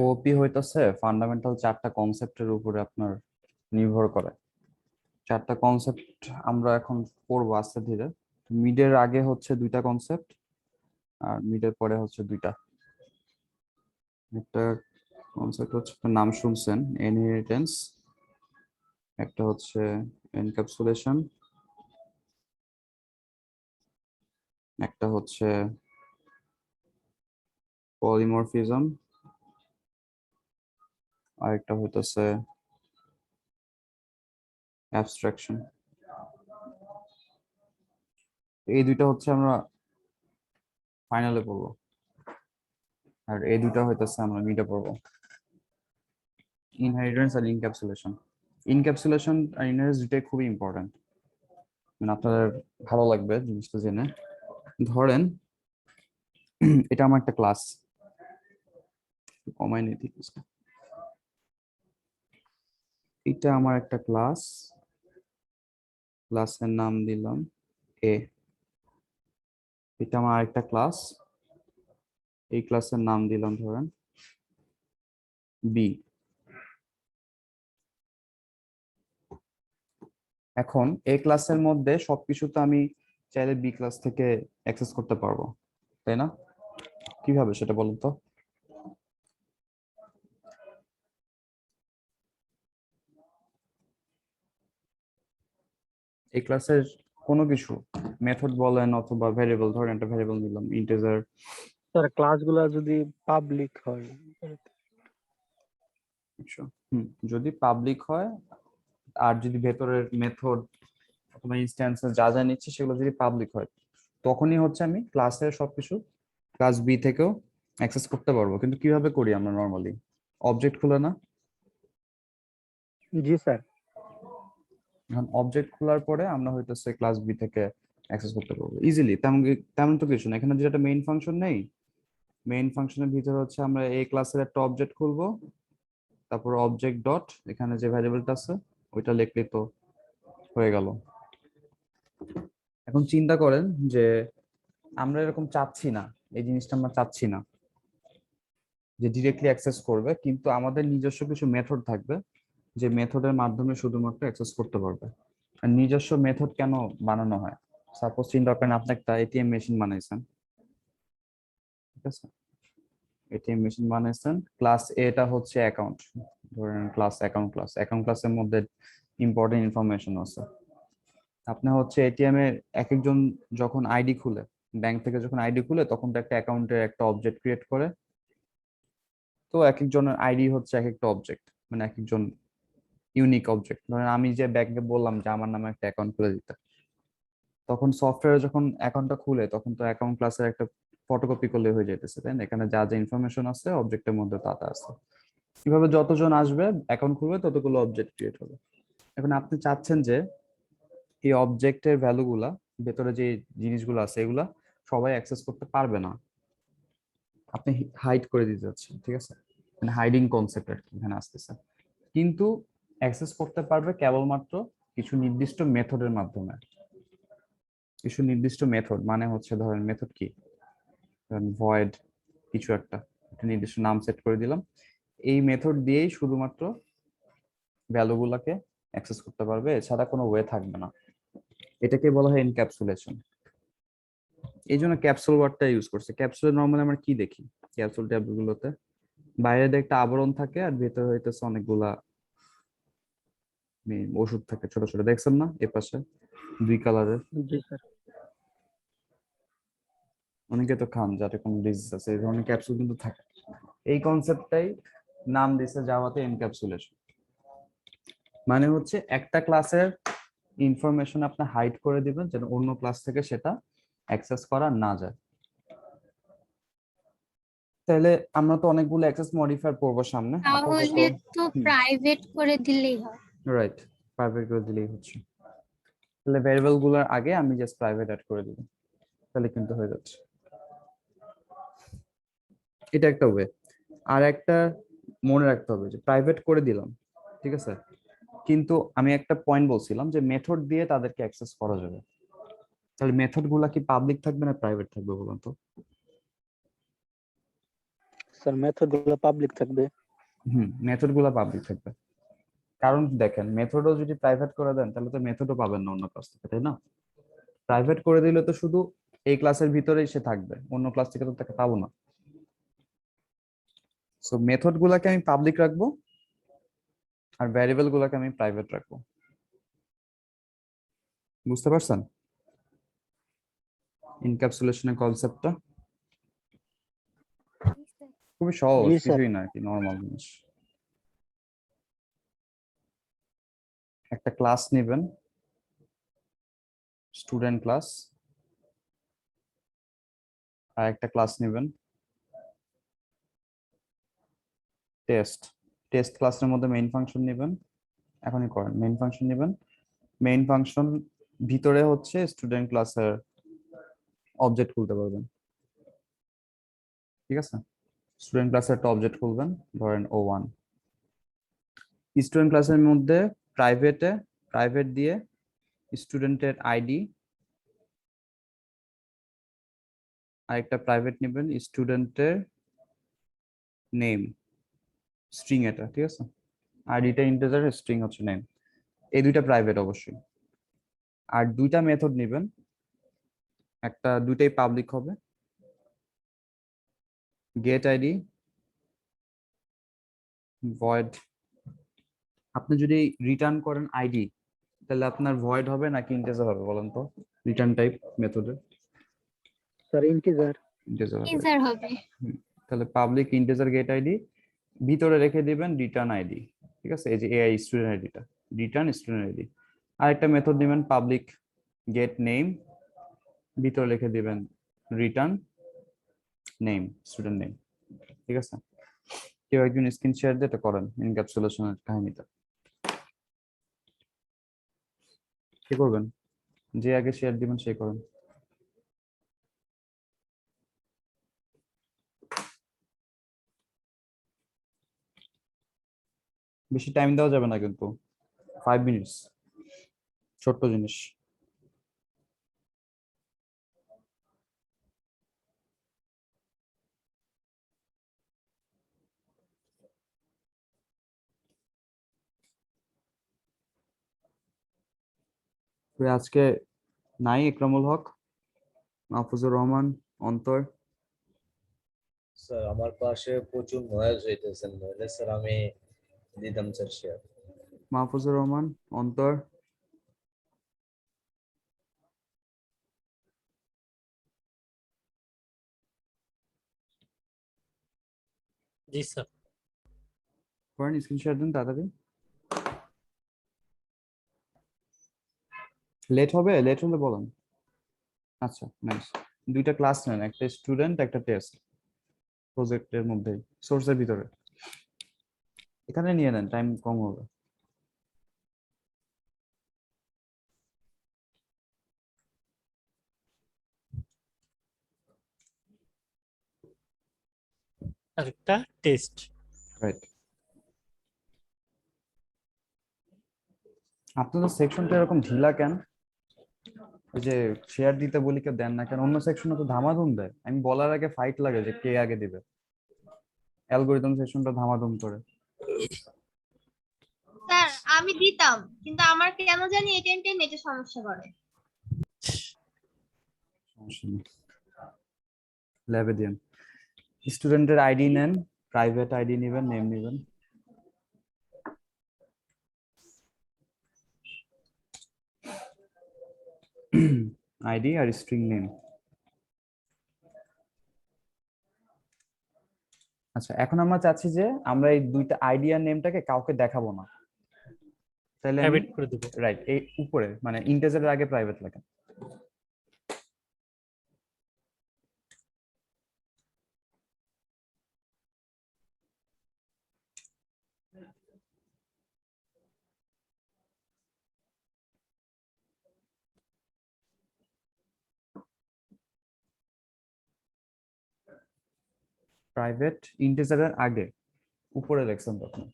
ওপি হইতাছে ফান্ডামেন্টাল চারটা কনসেপ্টের উপরে আপনার নির্ভর করে। চারটা কনসেপ্ট আমরা এখন পড়বো আস্তে ধীরে। মিডের আগে হচ্ছে দুইটা কনসেপ্ট, আর মিডের পরে হচ্ছে দুইটা। একটা কনসেপ্ট হচ্ছে, নাম শুনছেন, ইনহেরিটেন্স। একটা হচ্ছে এনক্যাপসুলেশন। একটা হচ্ছে পলিমরফিজম। আর একটা হইতেছে অ্যাবস্ট্রাকশন। এই দুইটা হচ্ছে আমরা ফাইনালে পড়বো, আর এই দুইটা হইতেছে আমরা মিডে পড়বো, ইনহেরিটেন্স আর ইনক্যাপসুলেশন। ইনক্যাপসুলেশন আর ইনহেরিটেন্স দুটাই খুবই ইম্পর্টেন্ট, মানে আপনাদের ভালো লাগবে জিনিসটা জেনে। ধরেন এটা আমার একটা ক্লাস, কমাই নেই ঠিক আছে। এটা আমার একটা ক্লাস, ক্লাসের নাম দিলাম এ। এটা আমার আরেকটা ক্লাস, এই ক্লাসের নাম দিলাম ধরেন বি। এখন এ ক্লাসের মধ্যে সবকিছু তো আমি চাইলে বি ক্লাস থেকে অ্যাক্সেস করতে পারবো, তাই না? কিভাবে সেটা বলুন তো। এই ক্লাসের কোনো কিছু মেথড বলেন অথবা ভ্যারিয়েবল, ধরেন একটা ভ্যারিয়েবল নিলাম ইন্টিজার। স্যার ক্লাসগুলো যদি পাবলিক হয়, যদি পাবলিক হয়, আর যদি ভেতরের মেথড অথবা ইনস্ট্যান্সেস যা যা নিচ্ছে সেগুলো যদি পাবলিক হয়, তখনই হচ্ছে আমি ক্লাসের সবকিছু ক্লাস বি থেকেও অ্যাক্সেস করতে পারবো। কিন্তু কিভাবে করি আমরা নর্মালি? অবজেক্ট খুলে না? জি স্যার। এখন অবজেক্ট খোলার পরে আমরা হইতেছে ক্লাস বি থেকে অ্যাক্সেস করতে পারবো ইজিলি। তেমন তো কিছু না, এখানে যেটা মেইন ফাংশন নেই, মেইন ফাংশনের ভিতরে হচ্ছে আমরা এই ক্লাসের একটা অবজেক্ট খুলবো, তারপর অবজেক্ট ডট এখানে যে ভ্যারিয়েবলটা আছে ওইটা লিখলেই তো হয়ে গেল। এখন চিন্তা করেন যে আমরা এরকম চাচ্ছি না, এই জিনিসটা আমরা চাচ্ছি না যে ডিরেক্টলি অ্যাক্সেস করবে, কিন্তু আমাদের নিজস্ব কিছু মেথড থাকবে যে মেথডের মাধ্যমে শুধুমাত্র অ্যাক্সেস করতে পারবে। আর নিজস্ব মেথড কেন বানানো হয়? সাপোজ চিন্তা করেন আপনি একটা এটিএম মেশিন বানাইছেন, ঠিক আছে? এটিএম মেশিন বানাইছেন, ক্লাস এটা হচ্ছে অ্যাকাউন্ট, ধরেন ক্লাস অ্যাকাউন্ট ক্লাস, অ্যাকাউন্ট ক্লাসের মধ্যে ইম্পর্টেন্ট ইনফরমেশন আছে। আপনি হচ্ছে এটিএম এর এক একজন যখন আইডি খুলে, ব্যাংক থেকে যখন আইডি খুলে তখন তো একটা অ্যাকাউন্টের একটা অবজেক্ট ক্রিয়েট করে। তো এক একজনের আইডি হচ্ছে এক একটা অবজেক্ট, মানে এক একজন ইউনিক অবজেক্ট। ধরেন আমি যে ব্যাংকে বললাম যে আমার নামে একটা অ্যাকাউন্ট খুলে দিতে, তখন সফটওয়্যারে যখন অ্যাকাউন্টটা খুলে তখন তো অ্যাকাউন্ট ক্লাসের একটা ফটোকপি করলে হয়ে যাইতেছে, তাই না? এখানে যা যা ইনফরমেশন আছে অবজেক্টের মধ্যে তা তা আছে। কিভাবে যতজন আসবে অ্যাকাউন্ট খুলবে ততগুলো অবজেক্ট ক্রিয়েট হবে। এখন আপনি চাচ্ছেন যে এই অবজেক্টের ভ্যালুগুলা, ভেতরে যে জিনিসগুলো আছে এগুলা সবাই অ্যাক্সেস করতে পারবে না, আপনি হাইড করে দিতে যাচ্ছেন, ঠিক আছে? মানে হাইডিং কনসেপ্ট আর কি এখানে আসতেছে। কিন্তু অ্যাক্সেস করতে পারবে কেবলমাত্র কিছু নির্দিষ্ট মেথডের মাধ্যমে। কিছু নির্দিষ্ট মেথড মানে হচ্ছে, ধরেন মেথড কি, ধরেন ভয়েড কিছু একটা নির্দিষ্ট নাম সেট করে দিলাম, এই মেথড দিয়েই শুধুমাত্র ভ্যালুগুলোকে অ্যাক্সেস করতে পারবে, এছাড়া কোনো ওয়ে থাকবে না। এটাকে বলা হয় এনক্যাপসুলেশন। এই জন্য ক্যাপসুল ওয়ার্ডটা ইউজ করছে। ক্যাপসুলে নর্মালি আমরা কি দেখি? ক্যাপসুল ট্যাবগুলোতে বাইরে দিয়ে একটা আবরণ থাকে আর ভেতরে হইতেছে অনেকগুলা ওষুধ থাকে ছোট ছোট, দেখছেন না এ পাশে দুই কালারের? জি স্যার। অনেকে তো খান যাতে কোনো ডিজিজ আছে, এই ধরনের ক্যাপসুল কিন্তু থাকে। এই কনসেপ্টটাই নাম দিছে জাভাতে এনক্যাপসুলেশন। মানে হচ্ছে একটা ক্লাসের ইনফরমেশন আপনি হাইড করে দিবেন যেন অন্য ক্লাস থেকে সেটা অ্যাক্সেস করা না যায়। তাহলে আমরা তো অনেকগুলো অ্যাক্সেস মডিফায়ার পড়বো সামনে, আপাতত তাহলে তো প্রাইভেট করে দিলেই হয়। রাইট, প্রাইভেট করে দিলেই হচ্ছে। তাহলে ভ্যারিয়েবল গুলোর আগে আমি জাস্ট প্রাইভেট অ্যাড করে দিব, তাহলে কিন্তু হয়ে যাচ্ছে। এটা একটা ওয়ে। আর একটা মনে রাখতে হবে যে প্রাইভেট করে দিলাম, ঠিক আছে, কিন্তু আমি একটা পয়েন্ট বলছিলাম যে মেথড দিয়ে তাদেরকে অ্যাক্সেস করা যাবে। তাহলে মেথড গুলা কি পাবলিক থাকবে না প্রাইভেট থাকবে বলুন তো? স্যার মেথড গুলো পাবলিক থাকবে। মেথড গুলা পাবলিক থাকবে। কারণ দেখেন মেথডও যদি প্রাইভেট করে দেন তাহলে তো মেথডও পাবেন না অন্য ক্লাস থেকে, তাই না? প্রাইভেট করে দিলে তো শুধু এই ক্লাসের ভিতরেই সে থাকবে, অন্য ক্লাস থেকে তো তাকে পাবো না। সো মেথড গুলাকে আমি পাবলিক রাখবো আর ভ্যারিয়েবল গুলাকে আমি প্রাইভেট রাখবো। বুঝতে পারছেন ইনক্যাপসুলেশনের কনসেপ্টটা? খুবই সহজ, জি স্যার। কিছুই না কি, নর্মাল জিনিস। একটা ক্লাস নেবেন, স্টুডেন্ট ক্লাস, আর একটা ক্লাস নেবেন টেস্ট। টেস্ট ক্লাসের মধ্যে মেইন ফাংশন নেবেন, এখনই করেন। মেইন ফাংশন নেবেন, মেইন ফাংশন ভিতরে হচ্ছে স্টুডেন্ট ক্লাসের অবজেক্ট খুলতে পারবেন, ঠিক আছে? স্টুডেন্ট ক্লাসের একটা অবজেক্ট খুলবেন, ধরেন O1। স্টুডেন্ট ক্লাসের মধ্যে প্রাইভেট দিয়ে স্টুডেন্টের আইডি, আর একটা প্রাইভেট নেবেন স্টুডেন্টের নেম, স্ট্রিং এটা, ঠিক আছে? আইডিটা ইন্টিজার, স্ট্রিং হচ্ছে নেম। এই দুইটা প্রাইভেট অবশ্যই। আর দুইটা মেথড নেবেন, একটা দুইটাই পাবলিক হবে, গেট আইডি, ভয়েড। আপনি যদি রিটার্ন করেন আইডি তাহলে আপনার ভয়েড হবে নাকি ইন্টিজার হবে বলেন তো? রিটার্ন টাইপ মেথডে স্যার ইন্টিজার। ইন্টিজার হবে। ইজার হবে। তাহলে পাবলিক ইন্টিজার গেট আইডি, ভিতরে রেখে দিবেন রিটার্ন আইডি, ঠিক আছে? এই যে এআই স্টুডেন্ট আইডিটা, রিটার্ন স্টুডেন্ট আইডি। আর একটা মেথড দিবেন পাবলিক গেট নেম, ভিতরে লিখে দিবেন রিটার্ন নেম, স্টুডেন্ট নেম, ঠিক আছে? কেউ একজন স্ক্রিন শেয়ার দিয়ে এটা করেন এনক্যাপসুলেশনের কাহিনীটা। কি করবেন? যে আগে শেয়ার দিবেন সে করেন। বেশি টাইম দেওয়া যাবে না কিন্তু, 5 মিনিটস, ছোট্ট জিনিস। তো আজকে নাই ইকরামুল হক, মাহফুজুর রহমান, অন্তর। স্যার আমার পাশে প্রচুর নয়েজ হইতেছে, নইলে স্যার আমি দিতাম স্যার শেয়ার। মাহফুজুর রহমান, অন্তর। জি স্যার। করেন, স্ক্রিন শেয়ার দিন তাড়াতাড়ি। লেট হবে, লেট হলে বলেন। আচ্ছা, নাইস। দুইটা ক্লাস নেন, একটা স্টুডেন্ট একটা টেস্ট, প্রজেক্টের মধ্যেই, সোর্সের ভিতরে। এখানে নিয়ে নেন, টাইম কম হবে। আর একটা টেস্ট। রাইট। আপনাদের সেকশনটা এরকম ঢিলা কেন? ওই যে শেয়ার দিতে বলি কেউ দেন না কেন? অন্য সেকশনে তো ধামাধুম দেয়, আমি বলার আগে ফাইট লাগে যে কে আগে দিবে। অ্যালগরিদম সেকশনটা ধামাধুম করে। স্যার আমি দিতাম, কিন্তু আমার কেন জানি এই টাইমটাই নেটে সমস্যা করে। সমস্যা নেই, ল্যাবে দিন। স্টুডেন্টের আইডি নেন, প্রাইভেট আইডি নেবেন, নেম নেবেন। আইডি আর স্ট্রিং নেম। আচ্ছা, এখন আমরা চাচ্ছি যে আমরা এই দুইটা আইডি আর নেমটাকে কাউকে দেখাবো না, তাহলে আমি প্রাইভেট করে দেব। রাইট এই উপরে মানে ইন্টিজারের আগে প্রাইভেট লেখা। প্রাইভেট ইন্টিজারের আগে উপরে লেখছেন তখন।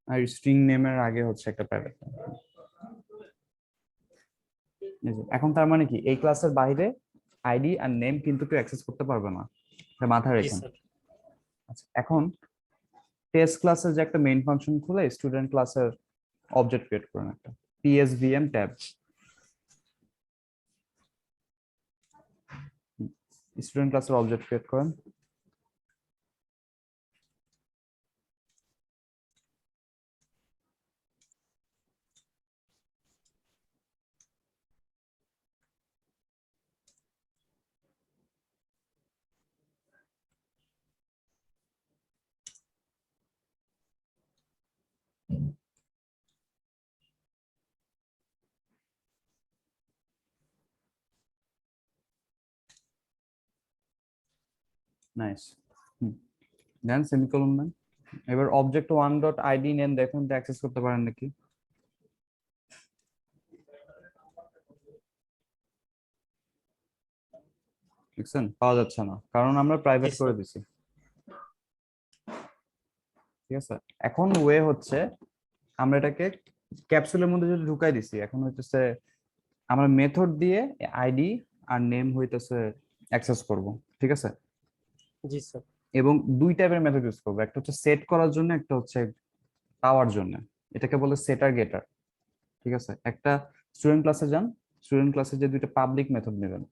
আর স্ট্রিং নেমের আগে হচ্ছে একটা প্রাইভেট। এই যে, এখন তার মানে কি এই ক্লাসের বাইরে আইডি আর নেম কিন্তু কেউ অ্যাক্সেস করতে পারবে না, এটা মাথায় জি রাখেন। স্যার। আচ্ছা, এখন টেস্ট ক্লাসের যে একটা মেইন ফাংশন খুলে স্টুডেন্ট ক্লাসের অবজেক্ট ক্রিয়েট করেন একটা পিএসভিএম ট্যাব। স্টুডেন্ট ক্লাসের অবজেক্ট ক্রিয়েট করেন। নাইস। দেন সেমিকোলন দেন। এবার অবজেক্ট ওয়ান ডট আইডি নেন, দেখুন অ্যাক্সেস করতে পারেন নাকি। দেখছেন পাওয়া যাচ্ছে না, কারণ আমরা প্রাইভেট Yes, করে sir. দিছি। ঠিক আছে, এখন ওয়ে হচ্ছে আমরা এটাকে ক্যাপসুলের মধ্যে যদি ঢুকাই দিছি, এখন হইতেছে আমরা মেথড দিয়ে আইডি আর নেম হইতেছে অ্যাক্সেস করব। ঠিক আছে, জি স্যার। এবং দুই টাইপের মেথড ইউজ করবো, একটা হচ্ছে সেট করার জন্য, একটা হচ্ছে পাওয়ার জন্য। এটাকে বলে সেটার গেটার। ঠিক আছে, একটা স্টুডেন্ট ক্লাসে যান, স্টুডেন্ট ক্লাসে যে দুইটা পাবলিক মেথড নেবেন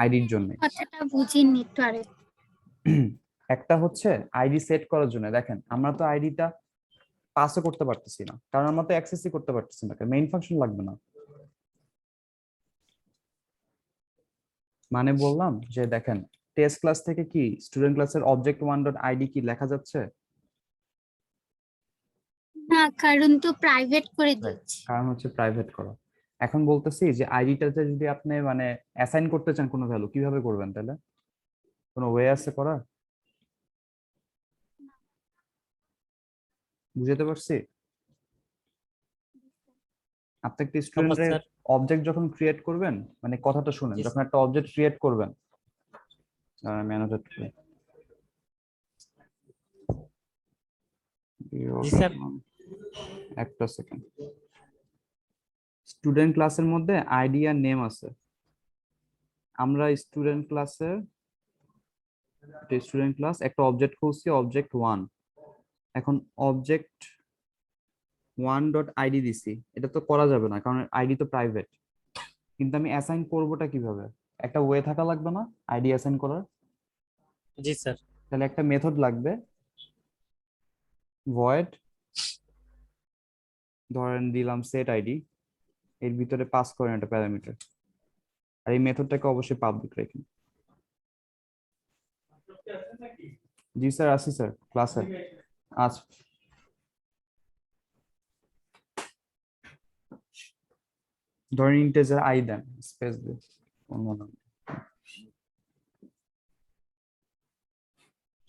আইডির জন্য। কথাটা বুঝিনি একটু আরে। একটা হচ্ছে আইডি সেট করার জন্য, দেখেন আমরা তো আইডিটা পাসও করতে পারতেছি না, কারণ আমরা তো অ্যাক্সেসই করতে পারতেছি না, মেইন ফাংশন লাগবে না। মানে বললাম যে দেখেন টেস্ট ক্লাস থেকে কি স্টুডেন্ট ক্লাসের অবজেক্ট ওয়ান ডট আইডি কি লেখা যাচ্ছে? না, কারণ তো প্রাইভেট করে দিয়েছি। কারণ হচ্ছে প্রাইভেট করা। এখন বলতেছি যে আইডিটাতে যদি আপনি মানে অ্যাসাইন করতে চান কোনো ভ্যালু, কিভাবে করবেন তাহলে? কোনো ওয়ে আছে করার? বুঝতে পারছি। আপনি একটা আবার স্টুডেন্টের স্যার। অবজেক্ট যখন ক্রিয়েট করবেন, মানে কথাটা শুনেন, জি যখন একটা অবজেক্ট ক্রিয়েট করবেন, ম্যানেজার জি স্যার। একটা সেকেন্ড। স্টুডেন্ট ক্লাসের মধ্যে আইডি আর নেম আছে। আমরা স্টুডেন্ট ক্লাসের স্টুডেন্ট ক্লাস একটা অবজেক্ট খুলছি, অবজেক্ট ওয়ান। এখন অবজেক্ট ওয়ান ডট আইডি দিছি, এটা তো করা যাবে না কারণ আইডি তো প্রাইভেট। কিন্তু আমি অ্যাসাইন করবোটা কিভাবে? একটা ওয়ে থাকা লাগবে না আইডি অ্যাসাইন করার? জি স্যার। তাহলে একটা মেথড লাগবে, ভয়েড ধরেন দিলাম সেট আইডি, এর ভিতরে পাস করেন একটা প্যারামিটার, আর এই মেথডটাকে অবশ্যই পাবলিক রাখেন। জি স্যার, আসি স্যার ক্লাসে। আচ্ছা, ধরেন ইন্টিজার আই দেন, স্পেস দিয়ে অন্য নাম,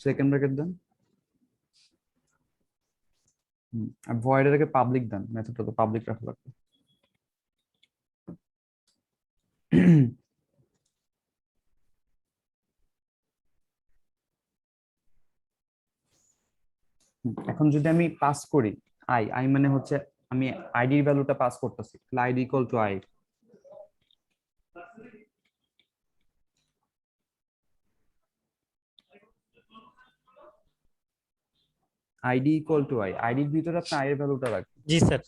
সেকেন্ড ব্র্যাকেট দেন, আর ভয়েডেরকে পাবলিক দেন, মেথডটা তো পাবলিক রাখা লাগবে। এখন যদি আমি পাস করি আই, আই মানে হচ্ছে আমি আইডির ভ্যালুটা পাস করতেছি, তাহলে ID equal to I. ID equal to I, আইডির ভিতরে আপনি আই এর ভ্যালুটা রাখবেন। জি স্যার।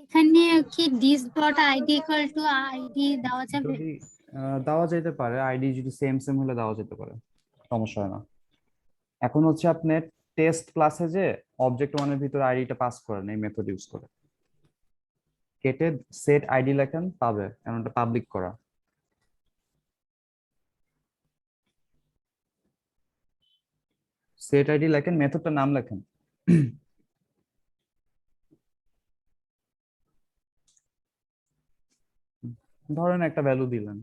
এখানে কি this dot ID equal to ID দেওয়া যাবে? যদি দেওয়া যেতে পারে, আইডি যদি সেম সেম হলে দেওয়া যেতে পারে, সমস্যা হয় না। এখন হচ্ছে আপনি টেস্ট ক্লাসে যে অবজেক্ট ওয়ানের ভিতরে আইডিটা পাস করেন এই মেথড ইউজ করে, কেটে সেট আইডি লেখেন, পাবে, কারণ এটা পাবলিক করা। সেট আইডি লেখেন, মেথডটার নাম লেখেন। ধরেন একটা ভ্যালু দিলেন,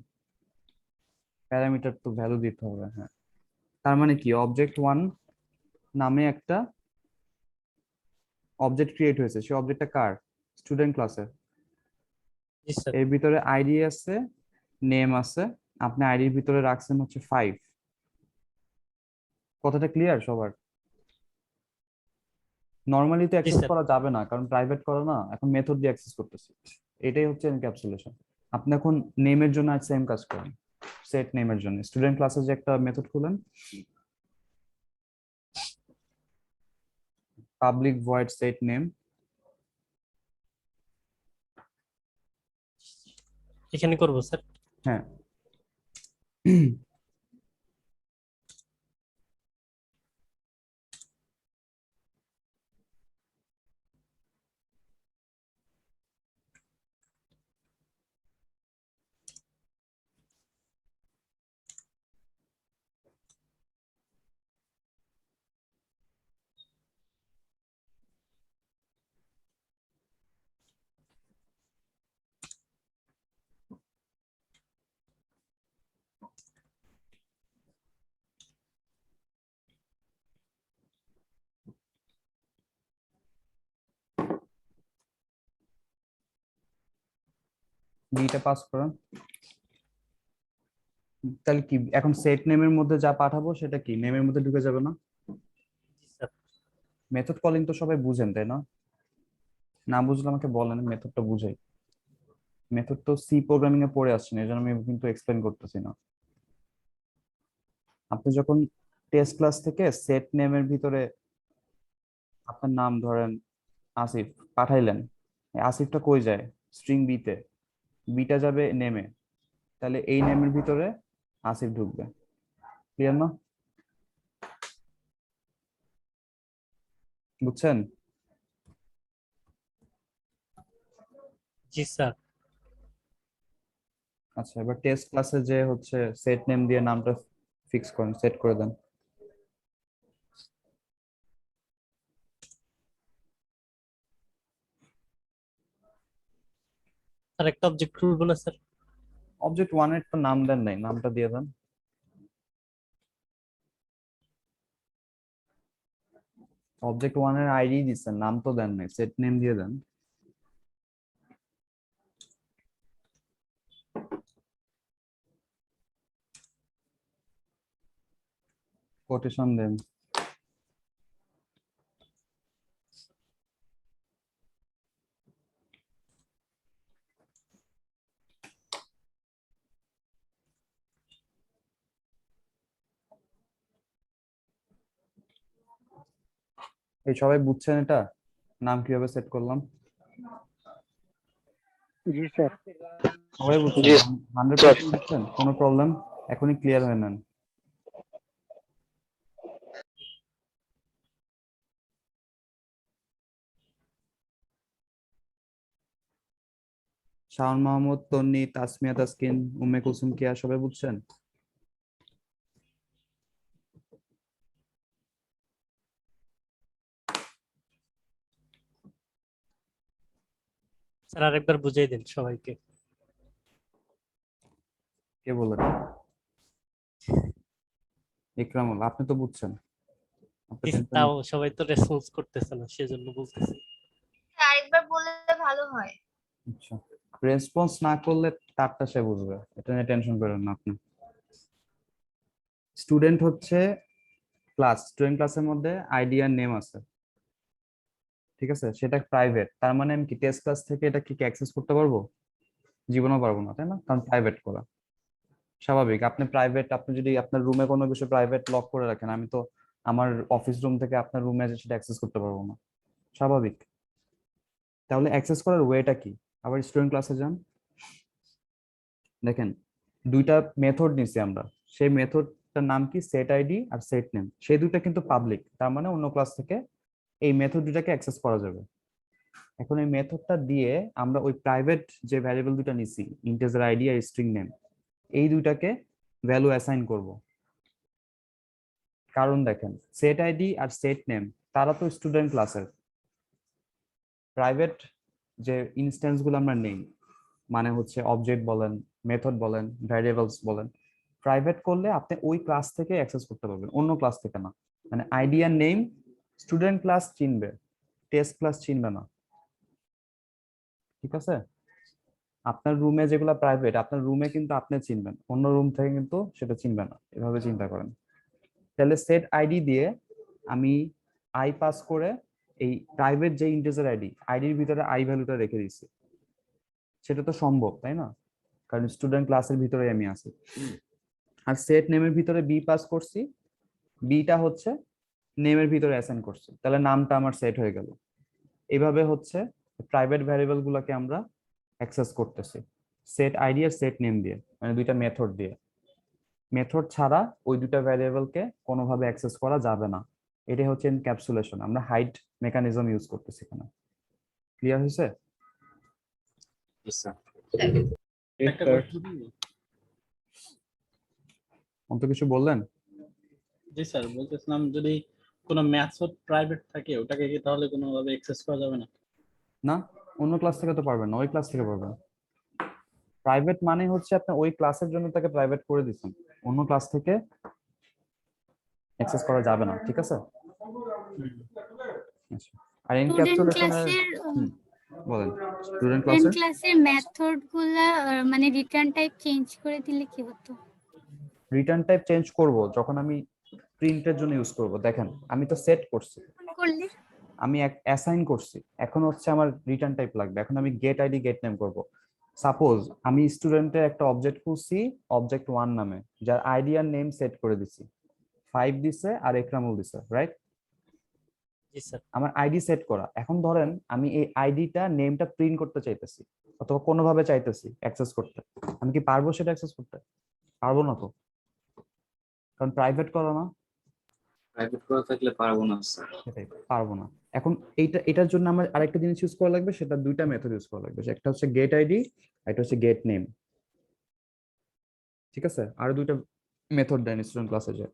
প্যারামিটার তো ভ্যালু দিতে হবে, হ্যাঁ। তার মানে কি অবজেক্ট ওয়ান নামে একটা অবজেক্ট ক্রিয়েট হয়েছে, সেই অবজেক্টটা কার? স্টুডেন্ট ক্লাসের। জি স্যার। এর ভিতরে আইডি আছে, নেম আছে, আপনি আইডির ভিতরে রাখছেন হচ্ছে 5। কথাটা ক্লিয়ার সবার? নরমালি তো অ্যাক্সেস স্যার। করা যাবে না, কারণ প্রাইভেট করা না, এখন মেথড দিয়ে অ্যাক্সেস করতেছি। এটাই হচ্ছে এনক্যাপসুলেশন। আপনি এখন নেমের জন্য সেম কাজ করেন। সেট নেমের জন্য স্টুডেন্ট ক্লাসে যে একটা মেথড খুলেন, পাবলিক ভয়েড সেট নেম, এখানে করব স্যার। হ্যাঁ বিটা পাস করেন। তাহলে কি এখন সেট নেমের মধ্যে যা পাঠাবো সেটা কি নেমের মধ্যে ঢুকে যাবে না? জি স্যার। মেথড কলিং তো সবাই বুঝেন তাই না? না বুঝলে আমাকে বলেন, মেথডটা বুঝাই। মেথড তো সি প্রোগ্রামিং এ পড়ে আসছেন, এই জন্য আমি কিন্তু এক্সপ্লেন করতেছি না। আপনি যখন টেস্ট ক্লাস থেকে সেট নেমের ভিতরে আপনার নাম ধরেন আসিফ পাঠাইলেন, এই আসিফটা কই যায়? স্ট্রিং বিতে, বিটা যাবে নেমে, তাহলে এই নেমের ভিতরে আসিফ ঢুকবে। ক্লিয়ার না? বুঝছেন? জি স্যার। আচ্ছা, এবার টেস্ট ক্লাসে যে হচ্ছে সেট নেম দিয়ে নামটা ফিক্স করেন, সেট করে দেন। স্যার একটা অবজেক্ট খুলবো না স্যার? অবজেক্ট ওয়ান এর তো নাম দেন নাই, নামটা দিয়ে দেন। অবজেক্ট ওয়ান এর আইডি দিচ্ছেন, নাম তো দেন নাই, সেট নেম দিয়ে দেন। কোটেশন দেন। এই সবাই বুঝছেন এটা নাম কিভাবে সেট করলাম? জি স্যার। সবাই বুঝছেন? 100% বুঝছেন? কোনো প্রবলেম? এখনই ক্লিয়ার হয়ে নেন। শাওন মাহমুদ, তন্নি, তাসমিয়া, তাসকিন, উম্মে কুলসুম, কিয়া সবাই বুঝছেন? স্যার আরেকবার বুঝিয়ে দিন সবাইকে। কে বলেন? ইকরামুল, আপনি তো বুঝছেন, আপনি জি, টেনশন। তাও সবাই তো রেসপন্স করতেছে না, সেজন্য বলতেছি। আরেকবার বললে ভালো হয়। আচ্ছা, রেসপন্স না করলে তারটা সে বুঝবে, এটা নিয়ে টেনশন করেন না আপনি। স্টুডেন্ট হচ্ছে ক্লাস, স্টুডেন্ট ক্লাসের মধ্যে আইডি আর নেম আছে, ঠিক আছে? সেটা প্রাইভেট, তার মানে আমি কি টেস্ট ক্লাস থেকে এটা কি অ্যাক্সেস করতে পারবো? জীবনও পারবো না, তাই না? কারণ প্রাইভেট করা স্বাভাবিক। আপনি প্রাইভেট, আপনি যদি আপনার রুমে কোনো কিছু প্রাইভেট লক করে রাখেন, আমি তো আমার অফিস রুম থেকে আপনার রুমে সেটা অ্যাক্সেস করতে পারবো না, স্বাভাবিক। তাহলে অ্যাক্সেস করার ওয়েটা কি? আবার স্টুডেন্ট ক্লাসে যান, দেখেন দুইটা মেথড নিছি আমরা, সেই মেথডটার নাম কি সেট আইডি আর সেট নেম, সেই দুইটা কিন্তু পাবলিক, তার মানে অন্য ক্লাস থেকে এই মেথড দুটাকে অ্যাক্সেস করা যাবে। এখন এই মেথডটা দিয়ে আমরা ওই প্রাইভেট যে ভ্যারিয়েবল দুটো নিছি, ইন্টিজার আইডি আর স্ট্রিং নেম, এই দুইটাকে ভ্যালু অ্যাসাইন করব। কারণ দেখেন সেট আইডি আর সেট নেম তারা তো স্টুডেন্ট ক্লাসের, প্রাইভেট যে ইনস্ট্যান্স গুলো আমরা নেই, মানে হচ্ছে অবজেক্ট বলেন, মেথড বলেন, ভ্যারিয়েবলস বলেন, প্রাইভেট করলে আপনি ওই ক্লাস থেকে অ্যাক্সেস করতে পারবেন, অন্য ক্লাস থেকে না। মানে আইডি আর নেম স্টুডেন্ট ক্লাস চিনবে, টেস্ট ক্লাস চিনবে না, ঠিক আছে? আপনার রুমে যেগুলো প্রাইভেট, আপনার রুমে কিন্তু আপনি চিনবেন, অন্য রুম থেকে কিন্তু সেটা চিনবে না, এভাবে চিন্তা করেন। তাহলে সেট আইডি দিয়ে আমি আই পাস করে এই প্রাইভেট যে ইন্টিজার আইডির ভিতরে আই ভ্যালুটা রেখে দিছি, সেটা তো সম্ভব, তাই না? কারণ স্টুডেন্ট ক্লাসের ভিতরে আমি আছি। আর সেট নেমের ভিতরে বি পাস করছি, বিটা হচ্ছে নেমের ভিতরে অ্যাসাইন করছি, তাহলে নামটা আমার সেট হয়ে গেল। এইভাবে হচ্ছে প্রাইভেট ভ্যারিয়েবল গুলোকে আমরা অ্যাক্সেস করতেছি সেট আইডি আর সেট নেম দিয়ে, মানে দুইটা মেথড দিয়ে। মেথড ছাড়া ওই দুটা ভ্যারিয়েবলকে কোনোভাবে অ্যাক্সেস করা যাবে না। এটাই হচ্ছে এনক্যাপসুলেশন, আমরা হাইড মেকানিজম ইউজ করতেছি এখানে। ক্লিয়ার হয়েছে? অন্ত কিছু বললেন? জি স্যার, বলতেছিলাম যদি কোনো মেথড প্রাইভেট থাকে ওটাকে কি তাহলে কোনোভাবে অ্যাক্সেস করা যাবে না? না, অন্য ক্লাস থেকে তো পারবেন না, ওই ক্লাস থেকে পারবেন। প্রাইভেট মানে হচ্ছে আপনি ওই ক্লাসের জন্য তাকে প্রাইভেট করে দিচ্ছেন, অন্য ক্লাস থেকে অ্যাক্সেস করা যাবে না, ঠিক আছে? আচ্ছা, আর স্টুডেন্ট এনক্যাপসুলেশনের ক্লাসের বলেন, স্টুডেন্ট স্টুডেন্ট ক্লাসের ক্লাসের মেথড গুলা মানে রিটার্ন টাইপ চেঞ্জ করে দিলে কি হতো? রিটার্ন টাইপ চেঞ্জ করব যখন আমি প্রিন্টের জন্য ইউজ করব। দেখেন, আমি তো সেট করছি, করলে আমি অ্যাসাইন করছি, এখন হচ্ছে আমার রিটার্ন টাইপ লাগবে। এখন আমি গেট আইডি গেট নেম করব। সাপোজ আমি স্টুডেন্টের একটা অবজেক্ট খুঁজছি অবজেক্ট 1 নামে, যার আইডি আর নেম সেট করে দিছি, 5 দিছে আর একরামুল দিছে, রাইট? জি স্যার। আমার আইডি সেট করা। এখন ধরেন আমি এই আইডিটা নেমটা প্রিন্ট করতে চাইতেছি, অথবা কোনোভাবে চাইতেছি অ্যাক্সেস করতে, আমি কি পারবো সেটা অ্যাক্সেস করতে? পারবো না তো, কারণ প্রাইভেট করা না। প্রাইভেট করা থাকলে পারবো না স্যার। সেটাই, পারবো না। এখন এটার জন্য আমার আরেকটা জিনিস ইউজ করা লাগবে, সেটা দুইটা মেথড ইউজ করা লাগবে। একটা হচ্ছে গেট আইডি, একটা হচ্ছে গেট নেম, ঠিক আছে? আর দুইটা মেথড দেন স্টুডেন্ট ক্লাসে যে,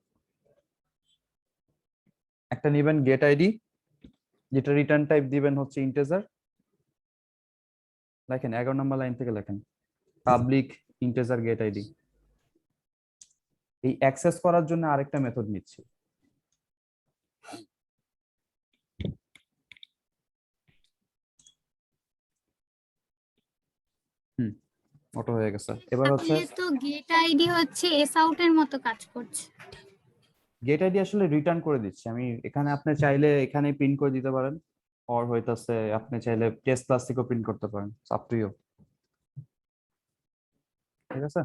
একটা নেবেন গেট আইডি, যেটা রিটার্ন টাইপ দিবেন হচ্ছে ইন্টিজার। লেখেন 11 নম্বর লাইন থেকে লেখেন, পাবলিক ইন্টিজার গেট আইডি। এই অ্যাক্সেস করার জন্য আরেকটা মেথড নিচ্ছি, অটো হয়ে গেছে। এবার হচ্ছে তাহলে তো গেট আইডি হচ্ছে এস আউট এর মতো কাজ করছে। গেট আইডি আসলে রিটার্ন করে দিচ্ছি আমি এখানে, আপনি চাইলে এখানে প্রিন্ট করে দিতে পারেন, আর হইতাছে আপনি চাইলে টেস্ট ক্লাস থেকেও প্রিন্ট করতে পারেন, আপ টু ইউ, ঠিক আছে?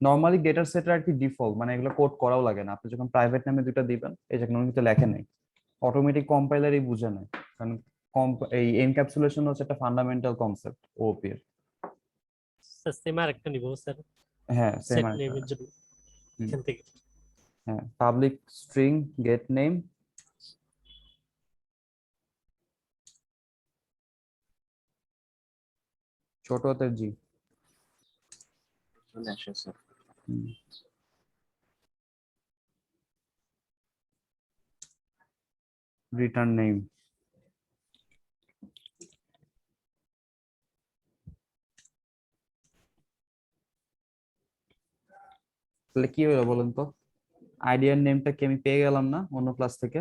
নরমালি গেটার সেটার আর কি ডিফল্ট, মানে এগুলো কোড করাও লাগে না। আপনি যখন প্রাইভেট নামে দুটো দিবেন, এই যে কোনো কিছু লেখে নাই, অটোমেটিক কম্পাইলারই বুঝে নেয়, কারণ এই এনক্যাপসুলেশন হচ্ছে একটা ফান্ডামেন্টাল কনসেপ্ট ওপি এর। স্যার সেম আরেকটা নিব স্যার, হ্যাঁ সেম সেট নেমের জন্য এখান থেকে। হ্যাঁ, পাবলিক স্ট্রিং গেট নেম, ছোট হাতের জি, চলে আসে স্যার। রিটার্ন নেম, তাহলে কি হলো বলেন তো? আইডিয়ার নেমটা কি আমি পেয়ে গেলাম না অন্য ক্লাস থেকে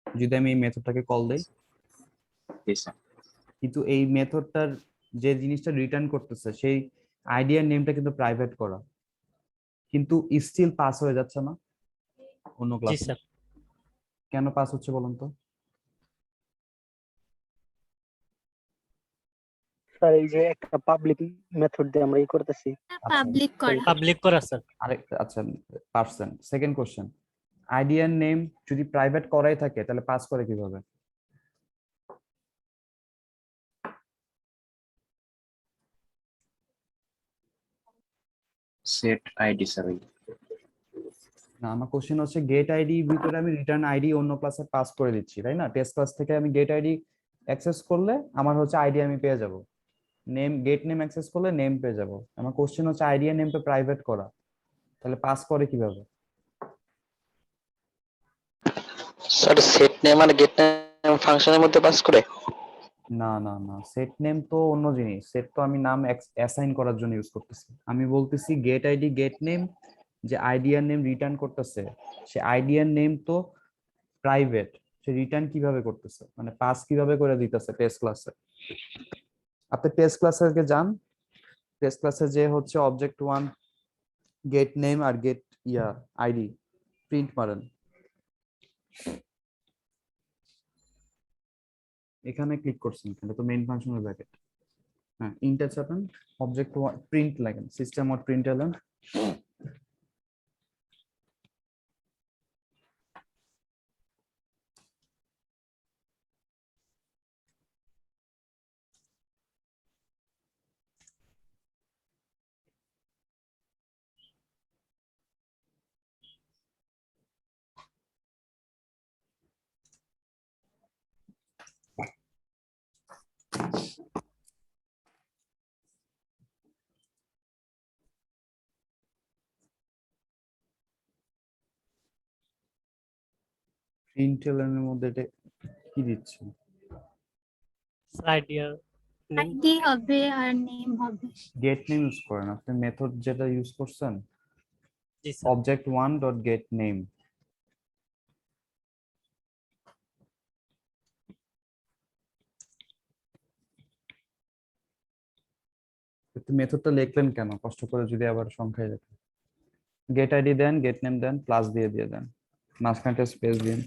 যদি আমি এই মেথডটাকে কল দেই? জি স্যার। কিন্তু এই মেথডটার যে জিনিসটা রিটার্ন করতেছে সেই আইডিয়ার নেমটা কিন্তু প্রাইভেট করা, কিন্তু স্টিল পাস হয়ে যাচ্ছে না অন্য জি ক্লাসে। স্যার। কেন পাস হচ্ছে বলুন তো? স্যার এই যে একটা পাবলিক মেথড দিয়ে আমরা করতেছি, পাবলিক করা পাবলিক করা স্যার। আরেকটা, আচ্ছা পার্সেন্ট। সেকেন্ড কোশ্চেন, আইডিয়ার নেম যদি প্রাইভেট করাই থাকে তাহলে পাস করে কিভাবে? Set ID sir. না, আমার কোশ্চেন হচ্ছে গেট আইডি ভিতরে আমি রিটার্ন আইডি অন্য ক্লাসে পাস করে দিচ্ছি, তাই না? টেস্ট ক্লাস থেকে আমি গেট আইডি অ্যাক্সেস করলে আমার হচ্ছে আইডি আমি পেয়ে যাব, নেম গেট নেম অ্যাক্সেস করলে নেম পেয়ে যাব। আমার কোশ্চেন হচ্ছে আইডিয়া নেমটা প্রাইভেট করা, তাহলে পাস করে কিভাবে? স্যার সেট নেম আর গেট নেম ফাংশনের মধ্যে পাস করে? না না না, সেট নেম তো অন্য জিনিস, সেট তো আমি নাম অ্যাসাইন করার জন্য ইউজ করতেছি। আমি বলতেছি গেট আইডি গেট নেম, যে আইডিয়ার নেম রিটার্ন করতেছে সে আইডিয়ার নেম তো প্রাইভেট, সে রিটার্ন কিভাবে করতেছে, মানে পাস কিভাবে করে দিতেছে টেস্ট ক্লাসে। আপনি টেস্ট ক্লাসে যান, টেস্ট ক্লাসে যে হচ্ছে অবজেক্ট 1 গেট নেম আর গেট আইডি প্রিন্ট মারেন, এখানে ক্লিক করছেন, এটা তো মেইন ফাংশনের ব্র্যাকেট। হ্যাঁ, ইন্টে চাপেন, অবজেক্ট প্রিন্ট লাগেন, সিস্টেম ডট প্রিন্টএলএন। প্রিন্টএলএন এর মধ্যে এটা কি দিচ্ছে? আইডিয়ার নেম। আইডি হবে আর নেম হবে। গেট নেম ইউজ করেন আপনি, মেথড যেটা ইউজ করছেন জি sir. Object 1 dot get name. মেথডটা লিখলেন কেন কষ্ট করে, যদি আবার সংখ্যায় লেখেন? গেট আইডি দেন, গেট নেম দেন, প্লাস দিয়ে দেন, মাঝখানটা স্পেস দিন।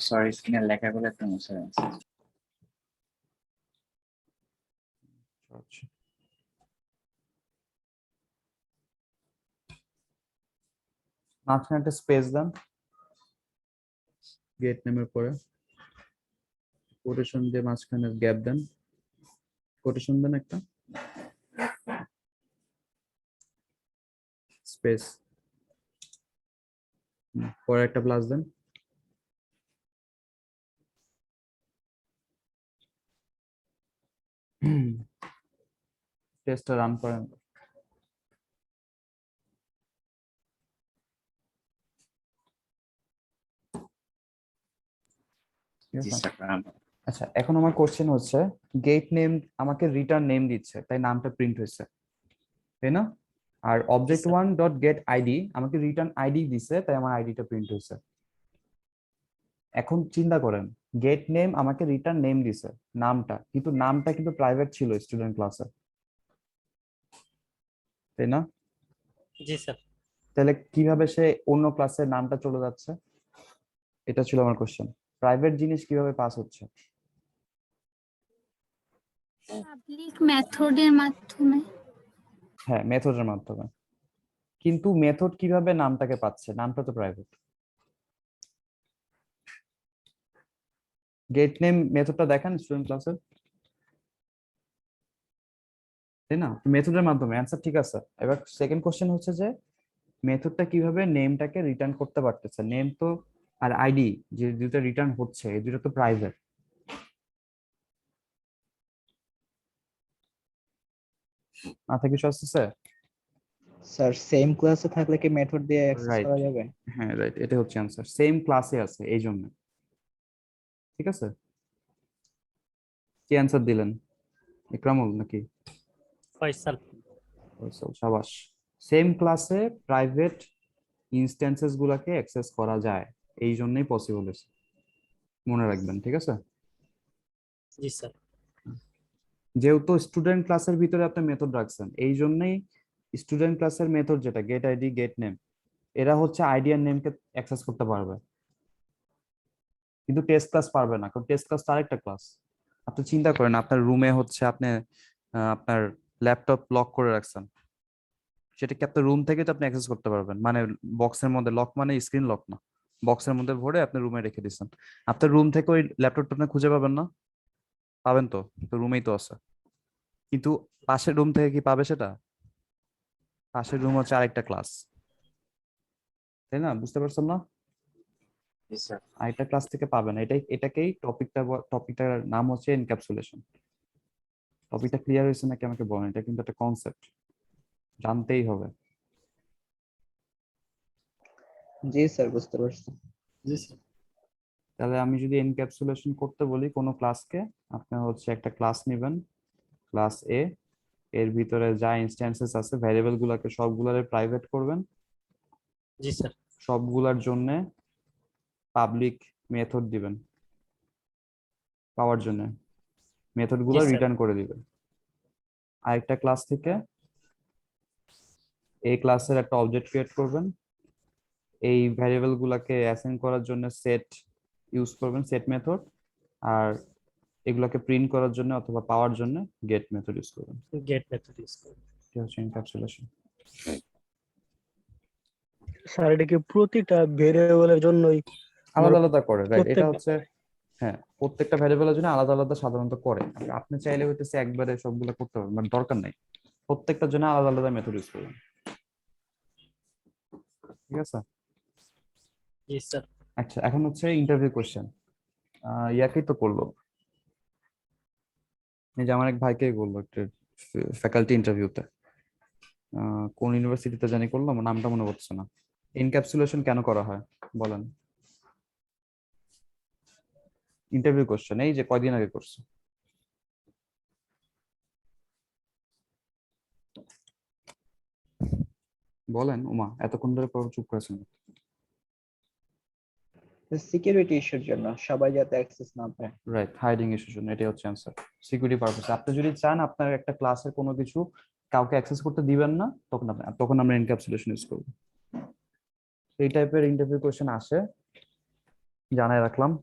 সরি, স্ক্রিনে লেখাগুলো একটু মুছে গেছে। আচ্ছা, মাঝখানে একটা স্পেস দেন গেট নেমের পরে, কোটেশন দিয়ে মাঝখানে গ্যাপ দেন, কোটেশন দেন একটা স্পেস, পরে একটা প্লাস দেন। টেস্টটা রান করেন। ঠিক জি আছে? স্যার। আচ্ছা, এখন আমার কোশ্চেন হচ্ছে, গেট নেম আমাকে রিটার্ন নেম দিচ্ছে, তাই নামটা প্রিন্ট হয়েছে, তাই না? আর object sir. 1 dot get ID আমাকে রিটার্ন আইডি দিছে, তাই আমার আইডিটা প্রিন্ট হয়েছে। এখন চিন্তা করেন, গেট নেম আমাকে রিটার্ন নেম দিছে, নামটা, কিন্তু নামটা কিন্তু প্রাইভেট ছিল স্টুডেন্ট ক্লাসে, তাই না? জি স্যার। তাহলে কিভাবে সে অন্য ক্লাসের নামটা চলে যাচ্ছে? এটা ছিল আমার কোশ্চেন, প্রাইভেট জিনিস কিভাবে পাস হচ্ছে? পাবলিক মেথডের মাধ্যমে। হ্যাঁ, মেথডের মাধ্যমে। কিন্তু মেথড কিভাবে নামটাকে পাচ্ছে? নামটা তো প্রাইভেট। গেট নেম মেথডটা দেখেন স্টুডেন্ট ক্লাসের, তাই না? মেথডের মাধ্যমে, অ্যান্সার ঠিক আছে। এবার সেকেন্ড কোশ্চেন হচ্ছে যে মেথডটা কিভাবে নেমটাকে রিটার্ন করতে পারতেছে? নেম তো আর আইডি যে দুটো রিটার্ন হচ্ছে, এই দুটো তো প্রাইভেট। মাথায় কিছু আসতেছে? স্যার সেম ক্লাসে থাকলে কি মেথড দিয়ে অ্যাক্সেস রাইট, করা যাবে? হ্যাঁ রাইট, এটা হচ্ছে অ্যান্সার, সেম ক্লাসে আছে এই জন্য। ঠিক আছে, কি অ্যান্সার দিলেন? ইকরামুল নাকি ফয়সাল। ফয়সাল? শাবাশ। সেম ক্লাসে প্রাইভেট ইনস্ট্যান্সেস গুলাকে অ্যাক্সেস করা যায়, এই জন্যই পসিবল হয়েছে, মনে রাখবেন। ঠিক আছে, জি স্যার। যেহেতু স্টুডেন্ট ক্লাসের ভিতরে আপনি মেথড রাখছেন, এই জন্যই স্টুডেন্ট ক্লাসের মেথড যেটা গেট আইডি গেট নেম, এরা হচ্ছে আইডি আর নেমকে অ্যাক্সেস করতে পারবে, কিন্তু টেস্ট ক্লাস পারবে না, কারণ টেস্ট ক্লাস আরেকটা ক্লাস। আপনি চিন্তা করেন, আপনার রুমে হচ্ছে আপনি আপনার ল্যাপটপ লক করে রাখছেন, সেটাকে আপনার রুম থেকে তো আপনি অ্যাক্সেস করতে পারবেন, মানে বক্সের মধ্যে লক, মানে স্ক্রিন লক না, বক্সের মধ্যে ভরে আপনি রুমে রেখে দিচ্ছেন, আপনার রুম থেকে ওই ল্যাপটপটা আপনি খুঁজে পাবেন না? পাবেন তো, তো রুমেই তো আছে। কিন্তু পাশের রুম থেকে কি পাবে সেটা? পাশের রুম হচ্ছে আরেকটা ক্লাস, তাই না? বুঝতে পারছেন না? জি স্যার। আরেকটা ক্লাস থেকে পাবেন, এটাকেই টপিকটার নাম হচ্ছে এনক্যাপসুলেশন। টপিকটা ক্লিয়ার হয়েছে নাকি আমাকে বলেন, এটা কিন্তু একটা কনসেপ্ট, জানতেই হবে। জি স্যার, বুঝতে পারছি। জি স্যার। তাহলে আমি যদি এনক্যাপসুলেশন করতে বলি কোনো ক্লাসকে, আপনার হচ্ছে একটা ক্লাস নেবেন, ক্লাস এ, এর ভিতরে যা ইনস্ট্যান্সেস আছে ভ্যারিয়েবল গুলাকে সবগুলারে প্রাইভেট করবেন, জি স্যার। সবগুলার জন্য পাবলিক মেথড দিবেন পাওয়ার জন্য। মেথড গুলো জি, স্যার। রিটার্ন করে দিবে। আরেকটা ক্লাস থেকে এই ক্লাসের একটা অবজেক্ট ক্রিয়েট করবেন, এই ভ্যারিয়েবল গুলাকে অ্যাসাইন করার জন্য সেট ইউজ করবেন, সেট মেথড, আর এগুলোকে প্রিন্ট করার জন্য অথবা পাওয়ার জন্য গেট মেথড ইউজ করবেন। গেট মেথড ইউজ করব। এটা হচ্ছে এনক্যাপসুলেশন। স্যার এটা কি প্রতিটা ভেরিয়েবলের জন্যই আলাদা আলাদা করে, রাইট? এটা প্রত্যেক- হচ্ছে হ্যাঁ, প্রত্যেকটা ভ্যারিয়েবলের জন্য আলাদা আলাদা সাধারণত করে। আপনি চাইলে হইতেছে একবারে সবগুলো করতে পারবেন, মানে দরকার নাই, প্রত্যেকটার জন্য আলাদা আলাদা মেথড ইউজ করবেন। ঠিক আছে? জি স্যার। আচ্ছা, এখন হচ্ছে ইন্টারভিউ কোশ্চেন। ইয়াকেই তো করলো, এই যে আমার এক ভাইকেই করলো একটা ফ্যাকাল্টি ইন্টারভিউতে, কোন ইউনিভার্সিটিতে জানি করলো, আমার নামটা মনে পড়ছে না। এনক্যাপসুলেশন কেন করা হয় বলেন? ইন্টারভিউ কোশ্চেন, এই যে কয়দিন আগে করছে। বলেন উমা, এতক্ষণ ধরে পর চুপ করেছেন। সিকিউরিটি ইস্যুর জন্য, সবাই যাতে অ্যাক্সেস না পায়। রাইট, হাইডিং ইস্যুর জন্য, এটাই হচ্ছে অ্যান্সার। Security purpose. আপনি যদি চান আপনার একটা ক্লাসের কোনো কিছু কাউকে অ্যাক্সেস করতে দিবেন না, তখন আমরা এনক্যাপসুলেশন ইউজ করব। এই টাইপের ইন্টারভিউ কোশ্চেন আসে, জানাই রাখলাম।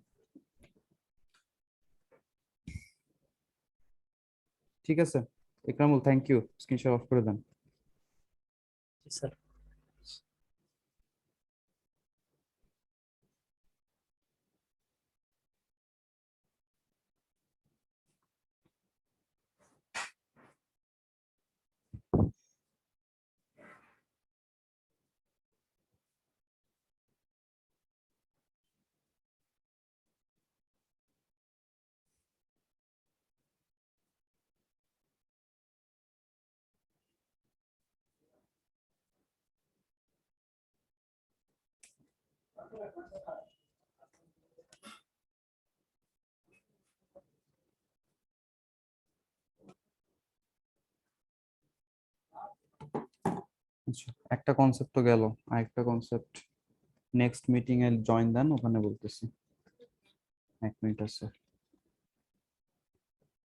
ঠিক আছে Ikramul, thank you. Screenshot off করে দেন। জি স্যার। আচ্ছা, একটা কনসেপ্ট তো গেল, আরেকটা কনসেপ্ট নেক্সট মিটিং এ জয়েন দেন, ওখানে বলতেছি। 1 মিনিট আছে।